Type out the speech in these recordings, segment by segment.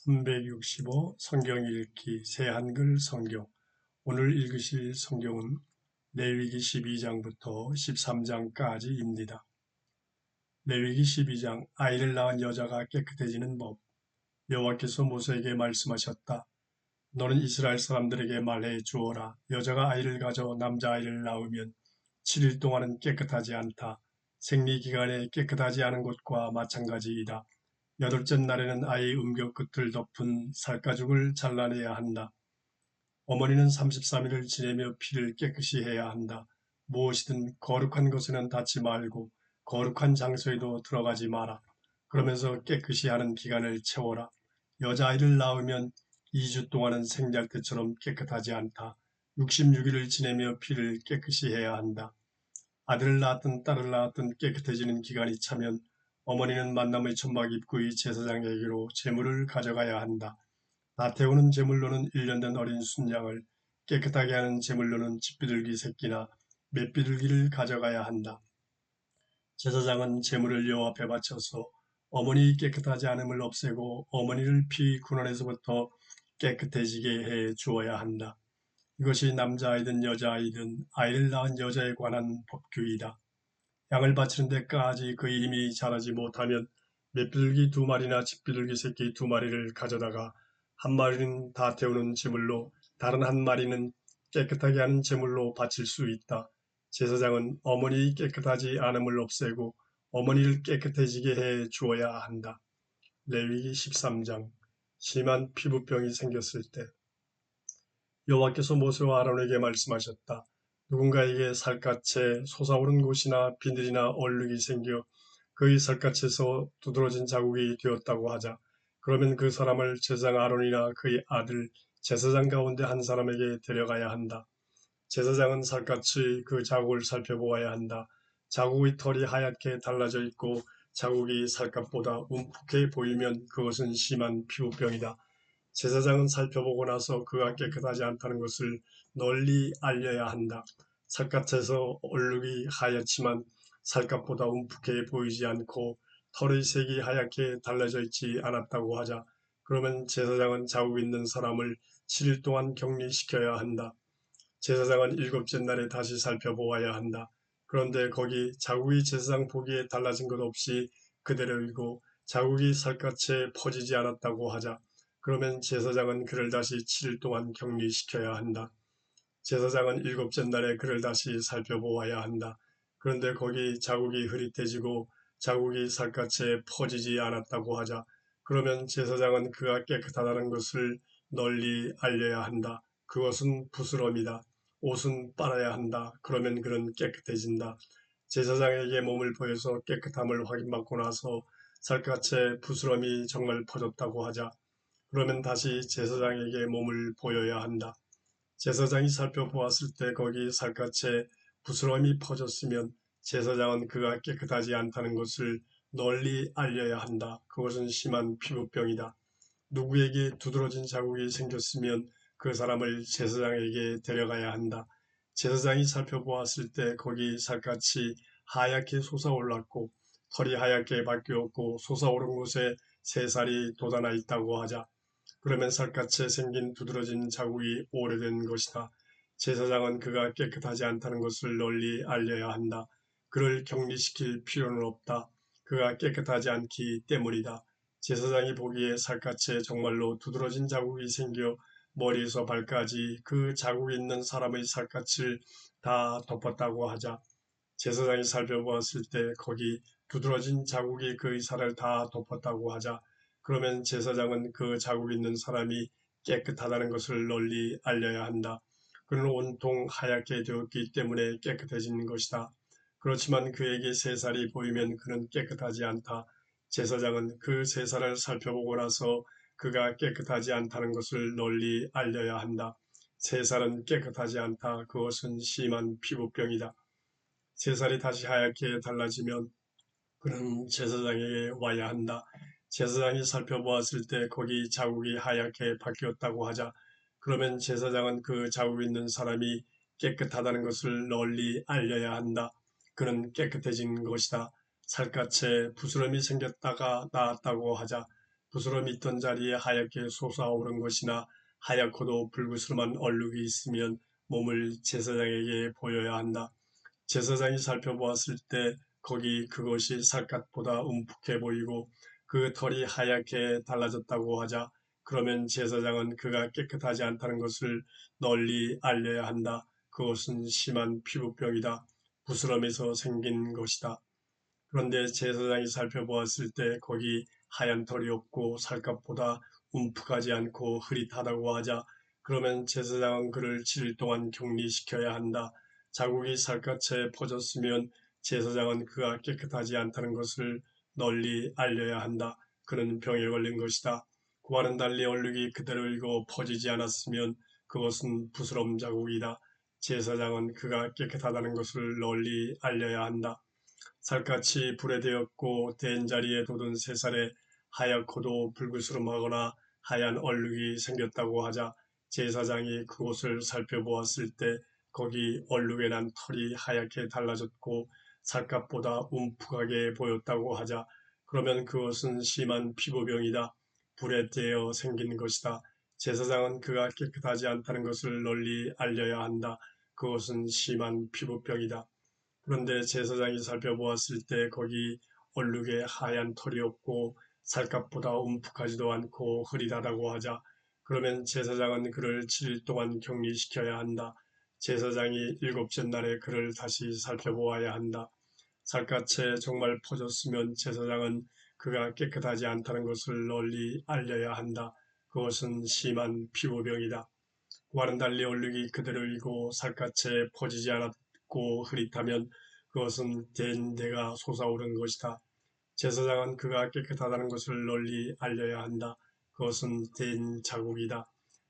365 성경 읽기 새 한글 성경. 오늘 읽으실 성경은 레위기 12장부터 13장까지입니다. 레위기 12장. 아이를 낳은 여자가 깨끗해지는 법. 여호와께서 모세에게 말씀하셨다. 너는 이스라엘 사람들에게 말해 주어라. 여자가 아이를 가져 남자아이를 낳으면 7일 동안은 깨끗하지 않다. 생리기간에 깨끗하지 않은 것과 마찬가지이다. 여덟째 날에는 아이의 음경 끝을 덮은 살가죽을 잘라내야 한다. 어머니는 33일을 지내며 피를 깨끗이 해야 한다. 무엇이든 거룩한 것에는 닿지 말고 거룩한 장소에도 들어가지 마라. 그러면서 깨끗이 하는 기간을 채워라. 여자아이를 낳으면 2주 동안은 생리할 때처럼 깨끗하지 않다. 66일을 지내며 피를 깨끗이 해야 한다. 아들을 낳았든 딸을 낳았든 깨끗해지는 기간이 차면 어머니는 만남의 천막 입구의 제사장에게로 제물을 가져가야 한다. 다 태우는 제물로는 1년 된 어린 순양을, 깨끗하게 하는 제물로는 집비둘기 새끼나 맷비둘기를 가져가야 한다. 제사장은 제물을 여호와 앞에 바쳐서 어머니 깨끗하지 않음을 없애고 어머니를 피 군원에서부터 깨끗해지게 해 주어야 한다. 이것이 남자아이든 여자아이든 아이를 낳은 여자에 관한 법규이다. 양을 바치는 데까지 그의 힘이 자라지 못하면 맷비둘기 2마리나 집비둘기 새끼 2마리를 가져다가 한 마리는 다 태우는 제물로 다른 한 마리는 깨끗하게 하는 제물로 바칠 수 있다. 제사장은 어머니의 깨끗하지 않음을 없애고 어머니를 깨끗해지게 해 주어야 한다. 레위기 13장. 심한 피부병이 생겼을 때 여호와께서 모세와 아론에게 말씀하셨다. 누군가에게 살갗에 솟아오른 곳이나 비늘이나 얼룩이 생겨 그의 살갗에서 두드러진 자국이 되었다고 하자. 그러면 그 사람을 제사장 아론이나 그의 아들 제사장 가운데 한 사람에게 데려가야 한다. 제사장은 살갗의 그 자국을 살펴보아야 한다. 자국의 털이 하얗게 달라져 있고 자국이 살갗보다 움푹해 보이면 그것은 심한 피부병이다. 제사장은 살펴보고 나서 그가 깨끗하지 않다는 것을 널리 알려야 한다. 살갗에서 얼룩이 하얗지만 살갗보다 움푹해 보이지 않고 털의 색이 하얗게 달라져 있지 않았다고 하자. 그러면 제사장은 자국 있는 사람을 7일 동안 격리시켜야 한다. 제사장은 7째 날에 다시 살펴보아야 한다. 그런데 거기 자국이 제사장 보기에 달라진 것 없이 그대로이고 자국이 살갗에 퍼지지 않았다고 하자. 그러면 제사장은 그를 다시 7일 동안 격리시켜야 한다. 제사장은 7째 날에 그를 다시 살펴보아야 한다. 그런데 거기 자국이 흐릿해지고 자국이 살갗에 퍼지지 않았다고 하자. 그러면 제사장은 그가 깨끗하다는 것을 널리 알려야 한다. 그것은 부스럼이다. 옷은 빨아야 한다. 그러면 그는 깨끗해진다. 제사장에게 몸을 보여서 깨끗함을 확인받고 나서 살갗에 부스럼이 정말 퍼졌다고 하자. 그러면 다시 제사장에게 몸을 보여야 한다. 제사장이 살펴보았을 때 거기 살갗에 부스럼이 퍼졌으면 제사장은 그가 깨끗하지 않다는 것을 널리 알려야 한다. 그것은 심한 피부병이다. 누구에게 두드러진 자국이 생겼으면 그 사람을 제사장에게 데려가야 한다. 제사장이 살펴보았을 때 거기 살갗이 하얗게 솟아올랐고 털이 하얗게 바뀌었고 솟아오른 곳에 새살이 돋아나 있다고 하자. 그러면 살갗에 생긴 두드러진 자국이 오래된 것이다. 제사장은 그가 깨끗하지 않다는 것을 널리 알려야 한다. 그를 격리시킬 필요는 없다. 그가 깨끗하지 않기 때문이다. 제사장이 보기에 살갗에 정말로 두드러진 자국이 생겨 머리에서 발까지 그 자국이 있는 사람의 살갗을 다 덮었다고 하자. 제사장이 살펴보았을 때 거기 두드러진 자국이 그의 살을 다 덮었다고 하자. 그러면 제사장은 그 자국 있는 사람이 깨끗하다는 것을 널리 알려야 한다. 그는 온통 하얗게 되었기 때문에 깨끗해진 것이다. 그렇지만 그에게 새살이 보이면 그는 깨끗하지 않다. 제사장은 그 새살을 살펴보고 나서 그가 깨끗하지 않다는 것을 널리 알려야 한다. 새살은 깨끗하지 않다. 그것은 심한 피부병이다. 새살이 다시 하얗게 달라지면 그는 제사장에게 와야 한다. 제사장이 살펴보았을 때 거기 자국이 하얗게 바뀌었다고 하자. 그러면 제사장은 그 자국 있는 사람이 깨끗하다는 것을 널리 알려야 한다. 그는 깨끗해진 것이다. 살갗에 부스럼이 생겼다가 나았다고 하자. 부스럼이 있던 자리에 하얗게 솟아오른 것이나 하얗고도 불그스름한 얼룩이 있으면 몸을 제사장에게 보여야 한다. 제사장이 살펴보았을 때 거기 그것이 살갗보다 움푹해 보이고 그 털이 하얗게 달라졌다고 하자 그러면 제사장은 그가 깨끗하지 않다는 것을 널리 알려야 한다. 그것은 심한 피부병이다. 부스럼에서 생긴 것이다. 그런데 제사장이 살펴보았을 때 거기 하얀 털이 없고 살갗보다 움푹하지 않고 흐릿하다고 하자 그러면 제사장은 그를 7일 동안 격리시켜야 한다. 자국이 살갗에 퍼졌으면 제사장은 그가 깨끗하지 않다는 것을 널리 알려야 한다. 그는 병에 걸린 것이다. 그와는 달리 얼룩이 그대로 익어 퍼지지 않았으면 그것은 부스럼 자국이다. 제사장은 그가 깨끗하다는 것을 널리 알려야 한다. 살갗이 불에 되었고 된 자리에 돋은 새살에 하얗고도 불그스름하거나 하얀 얼룩이 생겼다고 하자 제사장이 그곳을 살펴보았을 때 거기 얼룩에 난 털이 하얗게 달라졌고 살갗보다 움푹하게 보였다고 하자 그러면 그것은 심한 피부병이다. 불에 대어 생긴 것이다. 제사장은 그가 깨끗하지 않다는 것을 널리 알려야 한다. 그것은 심한 피부병이다. 그런데 제사장이 살펴보았을 때 거기 얼룩에 하얀 털이 없고 살갗보다 움푹하지도 않고 흐릿하다고 하자 그러면 제사장은 그를 7일 동안 격리시켜야 한다. 제사장이 일곱째 날에 그를 다시 살펴보아야 한다. 살갗에 정말 퍼졌으면 제사장은 그가 깨끗하지 않다는 것을 널리 알려야 한다. 그것은 심한 피부병이다. 그와는 달리 얼룩이 그대로 익고 살갗에 퍼지지 않았고 흐릿하면 그것은 된 데가 솟아오른 것이다. 제사장은 그가 깨끗하다는 것을 널리 알려야 한다. 그것은 된 자국이다.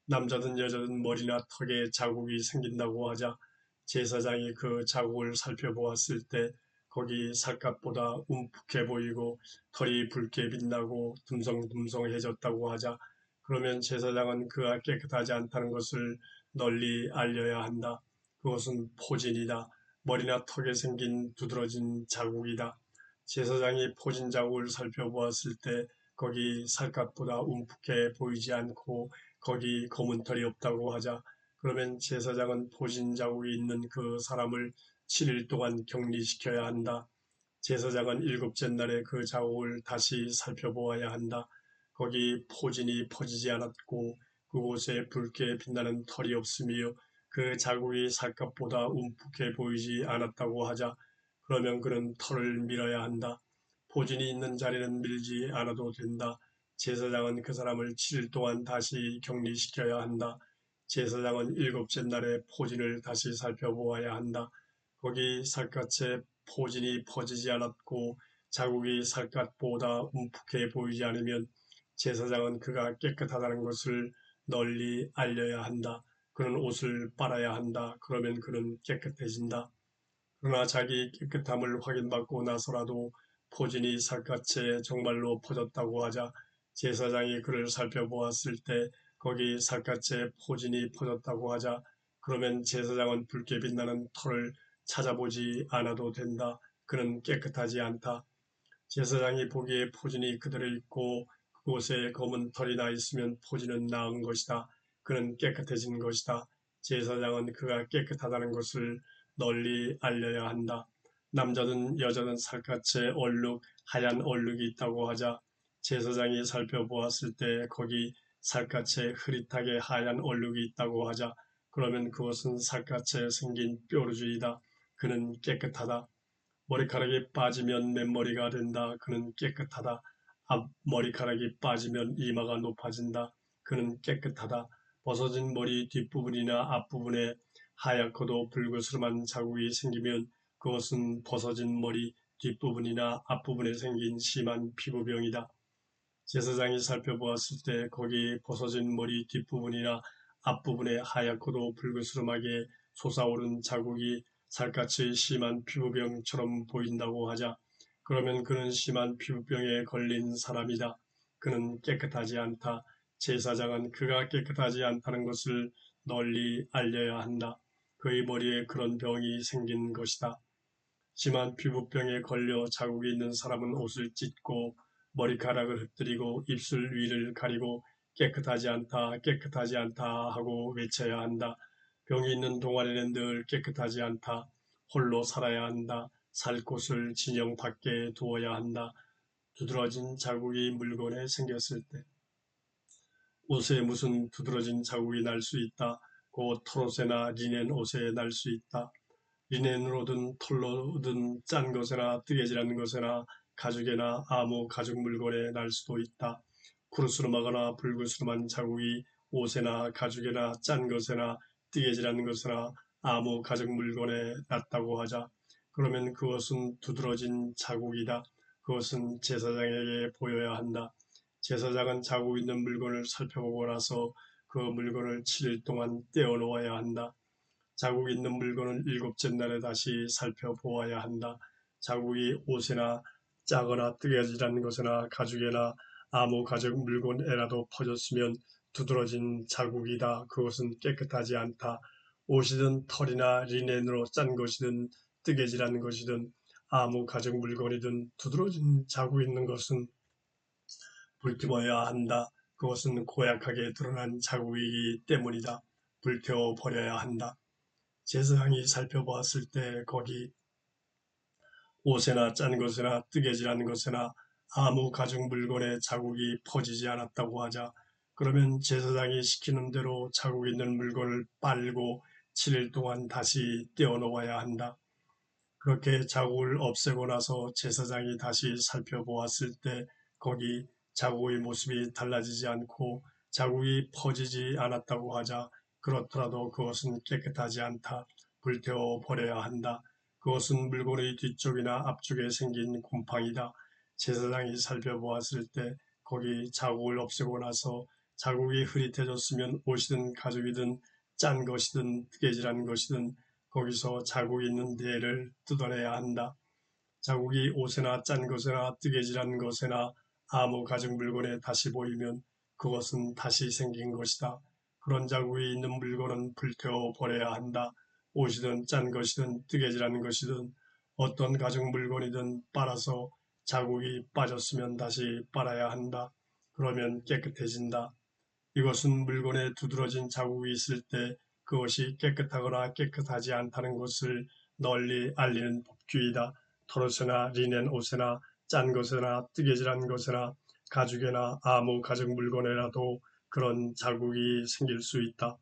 남자든 여자든 머리나 턱에 자국이 생긴다고 하자 제사장이 그 자국을 살펴보았을 때 거기 살갗보다 움푹해 보이고 털이 붉게 빛나고 듬성듬성해졌다고 하자 그러면 제사장은 그가 깨끗하지 않다는 것을 널리 알려야 한다. 그것은 포진이다. 머리나 턱에 생긴 두드러진 자국이다. 제사장이 포진 자국을 살펴보았을 때 거기 살갗보다 움푹해 보이지 않고 거기 검은 털이 없다고 하자 그러면 제사장은 포진 자국이 있는 그 사람을 7일 동안 격리시켜야 한다. 제사장은 일곱째 날에 그 자국을 다시 살펴보아야 한다. 거기 포진이 퍼지지 않았고 그곳에 붉게 빛나는 털이 없으며 그 자국이 살갗보다 움푹해 보이지 않았다고 하자 그러면 그는 털을 밀어야 한다. 포진이 있는 자리는 밀지 않아도 된다. 제사장은 그 사람을 7일 동안 다시 격리시켜야 한다. 제사장은 일곱째 날에 포진을 다시 살펴보아야 한다. 거기 살갗에 포진이 퍼지지 않았고 자국이 살갗보다 움푹해 보이지 않으면 제사장은 그가 깨끗하다는 것을 널리 알려야 한다. 그는 옷을 빨아야 한다. 그러면 그는 깨끗해진다. 그러나 자기 깨끗함을 확인받고 나서라도 포진이 살갗에 정말로 퍼졌다고 하자 제사장이 그를 살펴보았을 때 거기 살갗에 포진이 퍼졌다고 하자 그러면 제사장은 붉게 빛나는 털을 찾아보지 않아도 된다. 그는 깨끗하지 않다. 제사장이 보기에 포진이 그대로 있고 그곳에 검은 털이 나 있으면 포진은 나은 것이다. 그는 깨끗해진 것이다. 제사장은 그가 깨끗하다는 것을 널리 알려야 한다. 남자든 여자든 살갗에 얼룩, 하얀 얼룩이 있다고 하자 제사장이 살펴보았을 때 거기 살갗에 흐릿하게 하얀 얼룩이 있다고 하자 그러면 그것은 살갗에 생긴 뾰루지이다. 그는 깨끗하다. 머리카락이 빠지면 맨머리가 된다. 그는 깨끗하다. 앞머리카락이 빠지면 이마가 높아진다. 그는 깨끗하다. 벗어진 머리 뒷부분이나 앞부분에 하얗고도 불그스름한 자국이 생기면 그것은 벗어진 머리 뒷부분이나 앞부분에 생긴 심한 피부병이다. 제사장이 살펴보았을 때 거기 벗어진 머리 뒷부분이나 앞부분에 하얗고도 불그스름하게 솟아오른 자국이 살갗의 심한 피부병처럼 보인다고 하자 그러면 그는 심한 피부병에 걸린 사람이다. 그는 깨끗하지 않다. 제사장은 그가 깨끗하지 않다는 것을 널리 알려야 한다. 그의 머리에 그런 병이 생긴 것이다. 심한 피부병에 걸려 자국이 있는 사람은 옷을 찢고 머리카락을 흩뜨리고 입술 위를 가리고 깨끗하지 않다, 깨끗하지 않다 하고 외쳐야 한다. 병이 있는 동안에는 늘 깨끗하지 않다. 홀로 살아야 한다. 살 곳을 진영 밖에 두어야 한다. 두드러진 자국이 물건에 생겼을 때 옷에 무슨 두드러진 자국이 날 수 있다. 곧 털옷에나 리넨 옷에 날 수 있다. 리넨으로든 털로든 짠 것에나 뜨개질한 것에나 가죽에나 아무 가죽 물건에 날 수도 있다. 구르스름하거나 불구스름한 자국이 옷에나 가죽에나 짠 것에나 뜨개질한 것에나 아무 가죽 물건에 났다고 하자. 그러면 그것은 두드러진 자국이다. 그것은 제사장에게 보여야 한다. 제사장은 자국 있는 물건을 살펴보고 나서 그 물건을 7일 동안 떼어놓아야 한다. 자국 있는 물건은 일곱째 날에 다시 살펴보아야 한다. 자국이 옷에나 짜거나 뜨개질한 것이나 가죽에나 아무 가죽 물건에라도 퍼졌으면 두드러진 자국이다. 그것은 깨끗하지 않다. 옷이든 털이나 리넨으로 짠 것이든 뜨개질한 것이든 아무 가죽 물건이든 두드러진 자국 있는 것은 불태워야 한다. 그것은 고약하게 드러난 자국이기 때문이다. 불태워 버려야 한다. 제사장이 살펴보았을 때 거기 옷에나 짠 것이나 뜨개질한 것이나 아무 가죽 물건에 자국이 퍼지지 않았다고 하자. 그러면 제사장이 시키는 대로 자국 있는 물건을 빨고 7일 동안 다시 떼어놓아야 한다. 그렇게 자국을 없애고 나서 제사장이 다시 살펴보았을 때 거기 자국의 모습이 달라지지 않고 자국이 퍼지지 않았다고 하자. 그렇더라도 그것은 깨끗하지 않다. 불태워 버려야 한다. 그것은 물건의 뒤쪽이나 앞쪽에 생긴 곰팡이다. 제사장이 살펴보았을 때 거기 자국을 없애고 나서 자국이 흐릿해졌으면 옷이든 가죽이든 짠 것이든 뜨개질한 것이든 거기서 자국 있는 데를 뜯어내야 한다. 자국이 옷에나 짠 것에나 뜨개질한 것에나 아무 가죽 물건에 다시 보이면 그것은 다시 생긴 것이다. 그런 자국이 있는 물건은 불태워 버려야 한다. 옷이든 짠 것이든 뜨개질한 것이든 어떤 가죽 물건이든 빨아서 자국이 빠졌으면 다시 빨아야 한다. 그러면 깨끗해진다. 이것은 물건에 두드러진 자국이 있을 때 그것이 깨끗하거나 깨끗하지 않다는 것을 널리 알리는 법규이다. 털옷이나 리넨 옷이나 짠 것이나 뜨개질한 것이나 가죽이나 아무 가죽 물건에라도 그런 자국이 생길 수 있다.